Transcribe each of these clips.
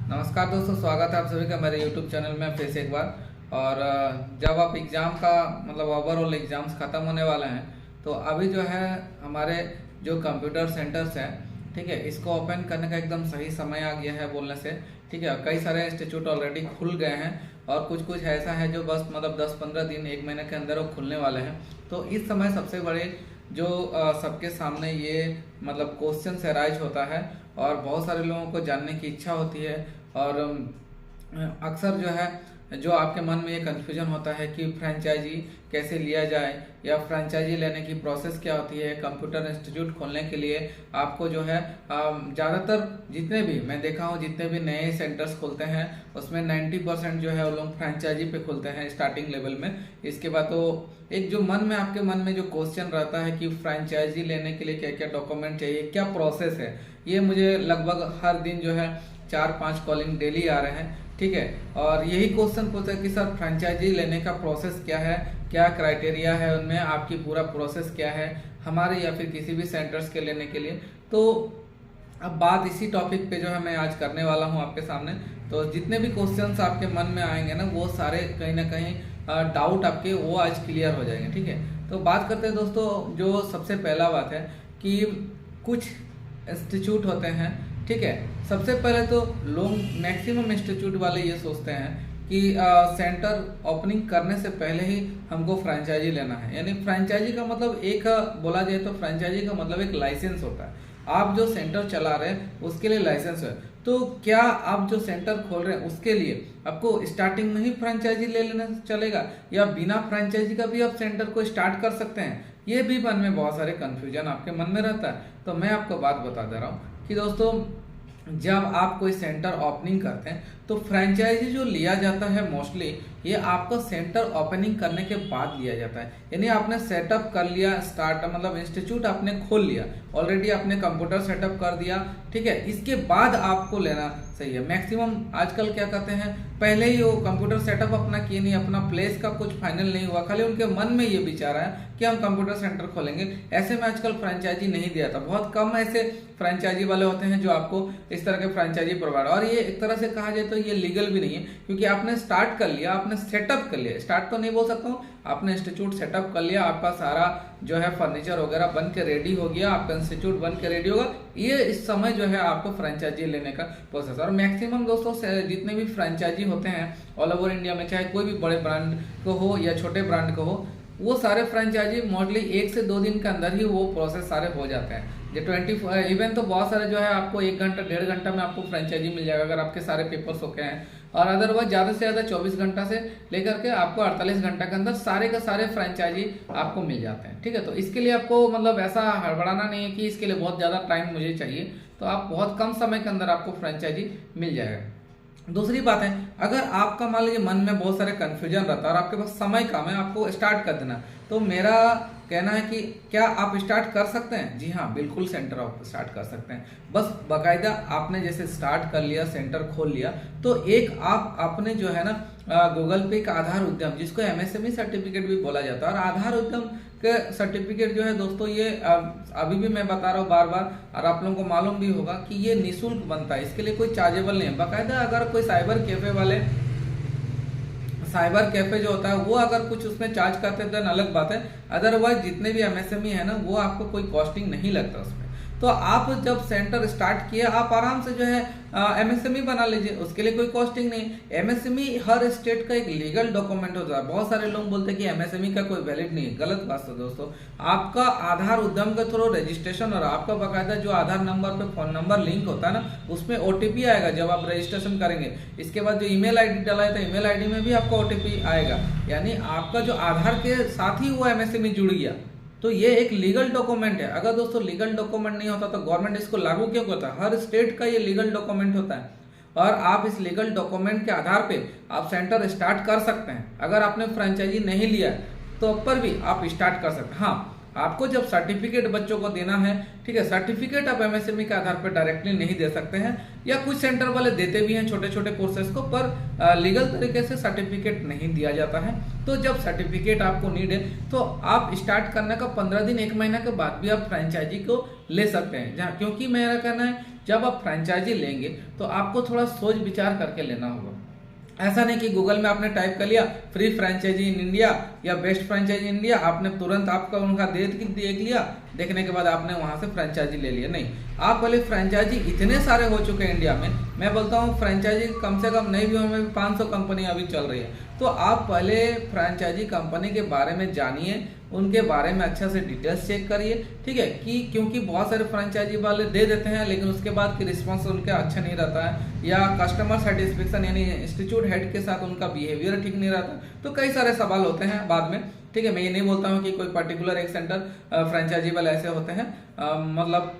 नमस्कार दोस्तों, स्वागत है आप सभी का मेरे YouTube चैनल में फिर से एक बार। और जब आप एग्ज़ाम का मतलब ओवरऑल एग्ज़ाम्स ख़त्म होने वाले हैं तो अभी जो है हमारे जो कंप्यूटर सेंटर्स हैं, ठीक है, इसको ओपन करने का एकदम सही समय आ गया है बोलने से। ठीक है, कई सारे इंस्टीट्यूट ऑलरेडी खुल गए हैं और कुछ कुछ ऐसा है जो बस मतलब 10-15 दिन 1 महीने के अंदर वो खुलने वाले हैं। तो इस समय सबसे बड़े जो सबके सामने ये मतलब क्वेश्चन अराइज होता है और बहुत सारे लोगों को जानने की इच्छा होती है। और अक्सर जो है जो आपके मन में ये कन्फ्यूजन होता है कि फ्रेंचाइजी कैसे लिया जाए या फ्रेंचाइजी लेने की प्रोसेस क्या होती है। कंप्यूटर इंस्टीट्यूट खोलने के लिए आपको जो है ज़्यादातर जितने भी मैं देखा हूँ जितने भी नए सेंटर्स खुलते हैं उसमें 90% जो है वो लोग फ्रेंचाइजी पे खुलते हैं स्टार्टिंग लेवल में। इसके बाद तो एक जो मन में आपके मन में जो क्वेश्चन रहता है कि फ्रेंचाइजी लेने के लिए क्या क्या डॉक्यूमेंट चाहिए, क्या प्रोसेस है, ये मुझे लगभग हर दिन जो है 4-5 कॉलिंग डेली आ रहे हैं। ठीक है, और यही क्वेश्चन पूछता है कि सर फ्रेंचाइजी लेने का प्रोसेस क्या है, क्या क्राइटेरिया है उनमें, आपकी पूरा प्रोसेस क्या है हमारे या फिर किसी भी सेंटर्स के लेने के लिए। तो अब बात इसी टॉपिक पे जो है मैं आज करने वाला हूँ आपके सामने। तो जितने भी क्वेश्चंस आपके मन में आएंगे ना वो सारे कहीं ना कहीं डाउट आपके वो आज क्लियर हो जाएंगे। ठीक है, तो बात करते हैं दोस्तों। जो सबसे पहला बात है कि कुछ इंस्टीट्यूट होते हैं, ठीक है, सबसे पहले तो लोग मैक्सिमम इंस्टीट्यूट वाले ये सोचते हैं कि सेंटर ओपनिंग करने से पहले ही हमको फ्रेंचाइजी लेना है। यानी फ्रेंचाइजी का मतलब एक बोला जाए तो फ्रेंचाइजी का मतलब एक लाइसेंस होता है। आप जो सेंटर चला रहे हैं उसके लिए लाइसेंस है। तो क्या आप जो सेंटर खोल रहे हैं उसके लिए आपको स्टार्टिंग में ही फ्रेंचाइजी ले लेना चलेगा या बिना फ्रेंचाइजी का भी आप सेंटर को स्टार्ट कर सकते हैं? ये भी मन में बहुत सारे कंफ्यूजन आपके मन में रहता है। तो मैं आपको बात बता दे रहा हूँ कि दोस्तों जब आप कोई सेंटर ओपनिंग करते हैं तो फ्रेंचाइजी जो लिया जाता है मोस्टली ये आपका सेंटर ओपनिंग करने के बाद लिया जाता है। यानी आपने सेटअप कर लिया, स्टार्ट मतलब इंस्टीट्यूट आपने खोल लिया, ऑलरेडी आपने कंप्यूटर सेटअप कर दिया, ठीक है, इसके बाद आपको लेना सही है। मैक्सिमम आजकल क्या करते हैं, पहले ही वो कंप्यूटर सेटअप अपना किए नहीं, अपना प्लेस का कुछ फाइनल नहीं हुआ, खाली उनके मन में ये विचार है कि हम कंप्यूटर सेंटर खोलेंगे, ऐसे में आजकल फ्रेंचाइजी नहीं दिया था। बहुत कम ऐसे फ्रेंचाइजी वाले होते हैं जो आपको इस तरह के फ्रेंचाइजी प्रोवाइड, और ये एक तरह से कहा जाए तो ये लीगल भी नहीं है क्योंकि आपने स्टार्ट कर लिया, आपने सेटअप कर लिया, स्टार्ट तो नहीं बोल सकता हूँ, आपने इंस्टीट्यूट सेटअप कर लिया, आपका सारा जो है फर्नीचर वगैरह बन के रेडी हो गया, आपका इंस्टीट्यूट बन के रेडी होगा, ये इस समय जो है आपको फ्रेंचाइजी लेने का प्रोसेस। और मैक्सिमम दोस्तों जितने भी फ्रेंचाइजी होते हैं ऑल ओवर इंडिया में, चाहे कोई भी बड़े ब्रांड को हो या छोटे ब्रांड को हो, वो सारे फ्रेंचाइजी मोस्टली 1 से 2 दिन के अंदर ही वो प्रोसेस सारे हो जाते हैं। जो 20 इवन तो बहुत सारे जो है आपको 1 घंटा 1.5 घंटा में आपको फ्रेंचाइजी मिल जाएगा अगर आपके सारे पेपर्स ओके हैं। और अदरवाइज ज़्यादा से ज़्यादा 24 घंटा से लेकर के आपको 48 घंटा के अंदर सारे का सारे फ्रेंचाइजी आपको मिल जाते हैं। ठीक है, तो इसके लिए आपको मतलब ऐसा हड़बड़ाना नहीं है कि इसके लिए बहुत ज़्यादा टाइम मुझे चाहिए, तो आप बहुत कम समय के अंदर आपको फ्रेंचाइजी मिल जाएगा। दूसरी बात है, अगर आपका मान लीजिए मन में बहुत सारे कंफ्यूजन रहता है और आपके पास समय कम है, आपको स्टार्ट कर देना, तो मेरा कहना है कि क्या आप स्टार्ट कर सकते हैं? जी हाँ, बिल्कुल सेंटर आप स्टार्ट कर सकते हैं। बस बाकायदा आपने जैसे स्टार्ट कर लिया, सेंटर खोल लिया, तो एक आप अपने जो है ना गूगल पे का आधार उद्यम, जिसको एमएसएमई सर्टिफिकेट भी बोला जाता है, और आधार उद्यम के सर्टिफिकेट जो है दोस्तों ये अभी भी मैं बता रहा हूँ बार बार, और आप लोगों को मालूम भी होगा कि ये निःशुल्क बनता है, इसके लिए कोई चार्जेबल नहीं है। बाकायदा अगर कोई साइबर कैफे जो होता है वो अगर कुछ उसमें चार्ज करते हैं तो अलग बात है, अदरवाइज जितने भी एमएसएमई है ना वो आपको कोई कॉस्टिंग नहीं लगता उसमें। तो आप जब सेंटर स्टार्ट किया आप आराम से जो है एमएसएमई बना लीजिए, उसके लिए कोई कॉस्टिंग नहीं। एमएसएमई हर स्टेट का एक लीगल डॉक्यूमेंट होता है। बहुत सारे लोग बोलते हैं कि एमएसएमई का कोई वैलिड नहीं है, गलत बात है दोस्तों। आपका आधार उद्यम के थ्रू रजिस्ट्रेशन और आपका बाकायदा जो आधार नंबर पे फोन नंबर लिंक होता है ना, उसमें ओटीपी आएगा जब आप रजिस्ट्रेशन करेंगे। इसके बाद जो ईमेल आईडी डाला है तो ईमेल आईडी में भी आपका ओटीपी आएगा, यानी आपका जो आधार के साथ ही वो एमएसएमई जुड़ गया। तो ये एक लीगल डॉक्यूमेंट है। अगर दोस्तों लीगल डॉक्यूमेंट नहीं होता तो गवर्नमेंट इसको लागू क्यों करता है? हर स्टेट का ये लीगल डॉक्यूमेंट होता है और आप इस लीगल डॉक्यूमेंट के आधार पे आप सेंटर स्टार्ट कर सकते हैं। अगर आपने फ्रेंचाइजी नहीं लिया तो पर भी आप स्टार्ट कर सकते हैं। हाँ, आपको जब सर्टिफिकेट बच्चों को देना है, ठीक है, सर्टिफिकेट आप एमएसएमई के आधार पर डायरेक्टली नहीं दे सकते हैं, या कुछ सेंटर वाले देते भी हैं छोटे छोटे कोर्सेज को, पर लीगल तरीके से सर्टिफिकेट नहीं दिया जाता है। तो जब सर्टिफिकेट आपको नीड है तो आप स्टार्ट करने का 15 दिन 1 महीना के बाद भी आप फ्रेंचाइजी को ले सकते हैं। जहाँ क्योंकि मेरा कहना है जब आप फ्रेंचाइजी लेंगे तो आपको थोड़ा सोच विचार करके लेना होगा। ऐसा नहीं कि गूगल में आपने टाइप कर लिया फ्री फ्रेंचाइजी इन इंडिया या बेस्ट फ्रेंचाइजी इन इंडिया, आपने तुरंत आपका उनका देख लिया, देखने के बाद आपने वहां से फ्रेंचाइजी ले लिया। नहीं, आप पहले फ्रेंचाइजी इतने सारे हो चुके हैं इंडिया में, मैं बोलता हूँ फ्रेंचाइजी कम से कम नहीं भी हमें 500 कंपनी अभी चल रही है। तो आप पहले फ्रेंचाइजी कंपनी के बारे में जानिए, उनके बारे में अच्छा से डिटेल्स चेक करिए, ठीक है, कि क्योंकि बहुत सारे फ्रेंचाइजी वाले दे देते हैं लेकिन उसके बाद की रिस्पॉन्स उनका अच्छा नहीं रहता है, या कस्टमर सेटिस्फेक्शन यानी इंस्टीट्यूट हेड के साथ उनका बिहेवियर ठीक नहीं रहता, तो कई सारे सवाल होते हैं बाद में। ठीक है, मैं ये नहीं बोलता हूँ कि कोई पर्टिकुलर एक सेंटर फ्रेंचाइजी वाले ऐसे होते हैं, मतलब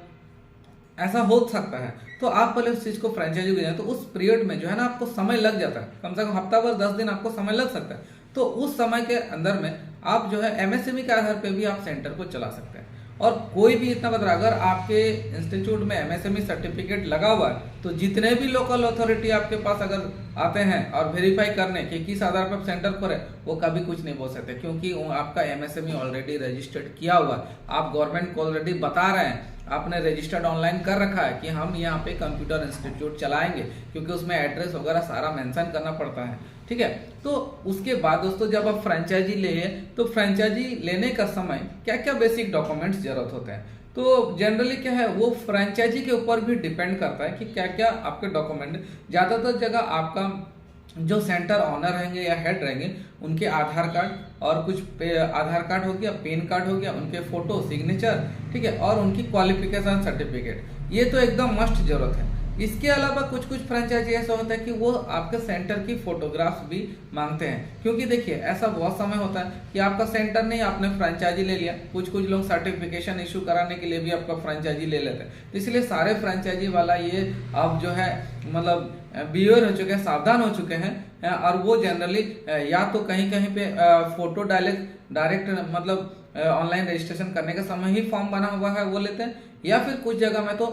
ऐसा हो सकता है। तो आप पहले उस चीज को फ्रेंचाइजी को तो उस पीरियड में जो है ना आपको समय लग जाता है, कम से कम हफ्ता भर 10 दिन आपको समय लग सकता है। तो उस समय के अंदर में आप जो है एमएसएमई के आधार पे भी आप सेंटर को चला सकते हैं। और कोई भी इतना बता, अगर आपके इंस्टीट्यूट में एमएसएमई सर्टिफिकेट लगा हुआ है तो जितने भी लोकल अथॉरिटी आपके पास अगर आते हैं और वेरीफाई करने कि किस आधार पर सेंटर पर है, वो कभी कुछ नहीं बोल सकते, क्योंकि आपका एमएसएमई ऑलरेडी रजिस्टर्ड किया हुआ है। आप गवर्नमेंट को ऑलरेडी बता रहे हैं, आपने रजिस्टर्ड ऑनलाइन कर रखा है कि हम यहाँ पे कंप्यूटर इंस्टीट्यूट चलाएंगे, क्योंकि उसमें एड्रेस वगैरह सारा मेंशन करना पड़ता है। ठीक है, तो उसके बाद दोस्तों जब आप फ्रेंचाइजी ले तो फ्रेंचाइजी लेने का समय क्या क्या बेसिक डॉक्यूमेंट्स जरूरत होते हैं, तो जनरली क्या है वो फ्रेंचाइजी के ऊपर भी डिपेंड करता है कि क्या क्या आपके डॉक्यूमेंट। ज्यादातर जगह आपका जो सेंटर ऑनर रहेंगे या हेड रहेंगे उनके आधार कार्ड और कुछ आधार कार्ड हो गया, पैन कार्ड हो गया, उनके फोटो, सिग्नेचर, ठीक है, और उनकी क्वालिफिकेशन सर्टिफिकेट, ये तो एकदम मस्ट जरूरत है। इसके अलावा कुछ कुछ फ्रेंचाइजी ऐसा होता है कि वो आपके सेंटर की फोटोग्राफ्स भी मांगते हैं, क्योंकि देखिए ऐसा बहुत समय होता है कि आपका सेंटर नहीं, आपने फ्रेंचाइजी ले लिया, कुछ कुछ लोग सर्टिफिकेशन इशू कराने के लिए भी आपका फ्रेंचाइजी ले लेते हैं। तो इसलिए सारे फ्रेंचाइजी वाला ये अब जो है मतलब बिहेवियर हो चुके हैं, सावधान हो चुके हैं, और वो जनरली या तो कहीं कहीं पे फोटो डायरेक्ट मतलब ऑनलाइन रजिस्ट्रेशन करने के समय ही फॉर्म बना हुआ है वो लेते हैं, या फिर कुछ जगह में तो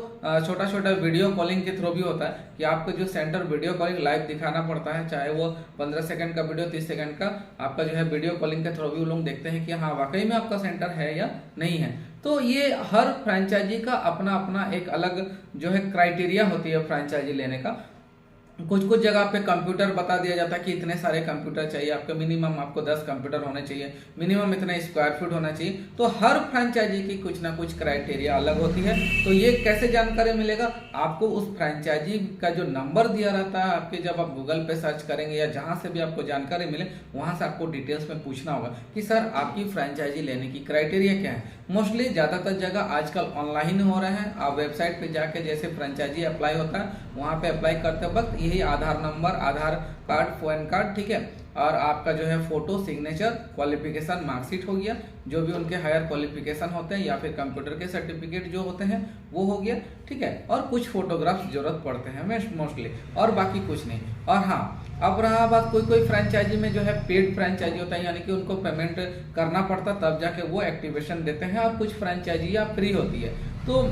छोटा छोटा वीडियो कॉलिंग के थ्रू भी होता है कि आपको जो सेंटर वीडियो कॉलिंग लाइव दिखाना पड़ता है, चाहे वो 15 सेकंड का वीडियो, 30 सेकंड का आपका जो है वीडियो कॉलिंग के थ्रू भी वो लोग देखते हैं कि हाँ वाकई में आपका सेंटर है या नहीं है। तो ये हर फ्रेंचाइजी का अपना अपना एक अलग जो है क्राइटेरिया होती है फ्रेंचाइजी लेने का। कुछ कुछ जगह पे कंप्यूटर बता दिया जाता है कि इतने सारे कंप्यूटर चाहिए आपके, मिनिमम आपको 10 कंप्यूटर होने चाहिए, मिनिमम इतने स्क्वायर फीट होना चाहिए। तो हर फ्रेंचाइजी की कुछ ना कुछ क्राइटेरिया अलग होती है। तो ये कैसे जानकारी मिलेगा आपको, उस फ्रेंचाइजी का जो नंबर दिया रहता है आपके, जब आप गूगल पे सर्च करेंगे या जहां से भी आपको जानकारी मिले वहां से आपको डिटेल्स में पूछना होगा कि सर आपकी फ्रेंचाइजी लेने की क्राइटेरिया क्या है। मोस्टली ज्यादातर जगह आजकल ऑनलाइन हो रहे हैं, आप वेबसाइट पे जाके जैसे फ्रेंचाइजी अप्लाई होता है वहां पे अप्लाई करते वक्त यही आधार नंबर, आधार कार्ड, पैन कार्ड, ठीक है, और आपका जो है फोटो, सिग्नेचर, क्वालिफिकेशन, मार्कशीट हो गया, जो भी उनके हायर क्वालिफिकेशन होते हैं या फिर कंप्यूटर के सर्टिफिकेट जो होते हैं वो हो गया, ठीक है, और कुछ फोटोग्राफ्स जरूरत पड़ते हैं मोस्टली, और बाकी कुछ नहीं। और हाँ, अब रहा बात कोई कोई फ्रेंचाइजी में जो है पेड फ्रेंचाइजी होता है, यानी कि उनको पेमेंट करना पड़ता तब जाके वो एक्टिवेशन देते हैं, और कुछ फ्रेंचाइजी या फ्री होती है। तो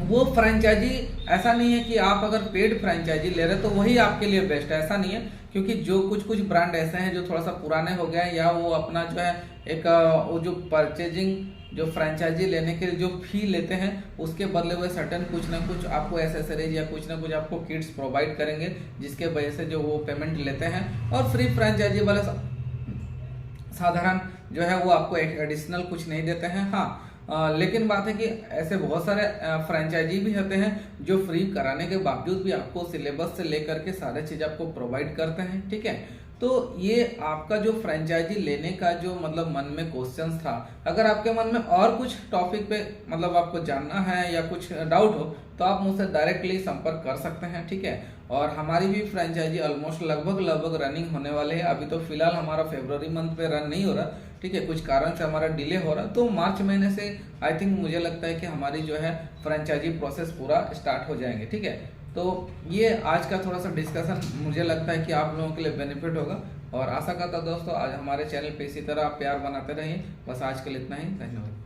वो फ्रेंचाइजी ऐसा नहीं है कि आप अगर पेड फ्रेंचाइजी ले रहे तो वही आपके लिए बेस्ट है, ऐसा नहीं है, क्योंकि जो कुछ कुछ ब्रांड ऐसे हैं जो थोड़ा सा पुराने हो गए हैं, या वो अपना जो है एक वो जो परचेजिंग जो फ्रेंचाइजी लेने के लिए जो फी लेते हैं उसके बदले हुए सर्टेन कुछ ना कुछ आपको एसेसरीज या कुछ ना कुछ आपको किट्स प्रोवाइड करेंगे, जिसके वजह से जो वो पेमेंट लेते हैं। और फ्री फ्रेंचाइजी वाले साधारण जो है वो आपको एडिशनल कुछ नहीं देते हैं। हाँ, लेकिन बात है कि ऐसे बहुत सारे फ्रेंचाइजी भी होते हैं जो फ्री कराने के बावजूद भी आपको सिलेबस से लेकर के सारे चीज आपको प्रोवाइड करते हैं, ठीक है। तो ये आपका जो फ्रेंचाइजी लेने का जो मतलब मन में क्वेश्चंस था, अगर आपके मन में और कुछ टॉपिक पे मतलब आपको जानना है या कुछ डाउट हो तो आप मुझसे डायरेक्टली संपर्क कर सकते हैं, ठीक है। और हमारी भी फ्रेंचाइजी ऑलमोस्ट लगभग रनिंग होने वाले हैं। अभी तो फिलहाल हमारा फरवरी मंथ पे रन नहीं हो रहा, ठीक है, कुछ कारण से हमारा डिले हो रहा, तो मार्च महीने से आई थिंक मुझे लगता है कि हमारी जो है फ्रेंचाइजी प्रोसेस पूरा स्टार्ट हो जाएंगे, ठीक है। तो ये आज का थोड़ा सा डिस्कशन मुझे लगता है कि आप लोगों के लिए बेनिफिट होगा, और आशा करता दोस्तों आज हमारे चैनल पे इसी तरह आप प्यार बनाते रहिए। बस आज के लिए इतना ही, धन्यवाद।